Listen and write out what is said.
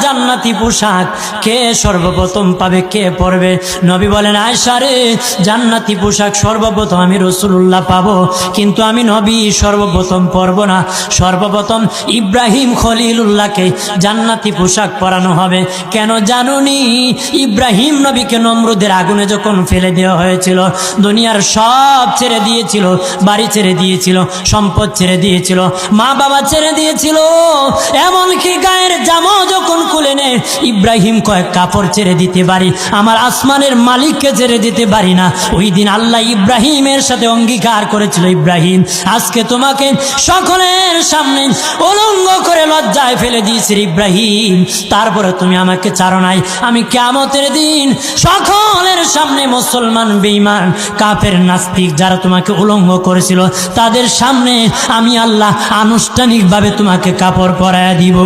জান্নাতি পোশাক কে সর্বপ্রথম পাবে, কে পরবে? নবী বলেন, আয়েশা রে, জান্নাতি পোশাক সর্বপ্রথম আমি রাসূলুল্লাহ পাবো, কিন্তু আমি নবী সর্বপ্রথম পরব না। সর্বপ্রথম ইব্রাহিম খলিলুল্লাহকে জান্নাতি পোশাক পরানো হবে। কেন জানুনি? ইব্রাহিম নবীকে নমরুদের আগুনে যখন ফেলে দেওয়া হয়েছিল, দুনিয়ার সব ছেড়ে দিয়েছিল, বাড়ি ছেড়ে দিয়েছিল, সম্পদ ছেড়ে দিয়েছিল, মা বাবা ছেড়ে দিয়েছিল, এমনকি গায়ের জামা যখন খুলে নেয়, ইব্রাহিম কয়েক কাপড় ছেড়ে দিতে পারি, আমার আসমানের মালিককে ছেড়ে দিতে পারি না। ওই দিন আল্লাহ ইব্রাহিমের সাথে অঙ্গীকার করেছিল, ইব্রাহিম আজকে তোমাকে সকলের সামনে উলঙ্গ করে লজ্জায় ফেলে দিয়েছি ইব্রাহিম, তারপরে তুমি আমাকে ছাড়ো নাই। আমি কিয়ামতের দিন সকলের সামনে মুসলমান, বেঈমান, কাফের, নাস্তিক যারা তোমাকে উলঙ্গ করেছিল, তাদের সামনে আমি আল্লাহ আনুষ্ঠানিকভাবে তোমাকে কাপড় পরায়া দিব।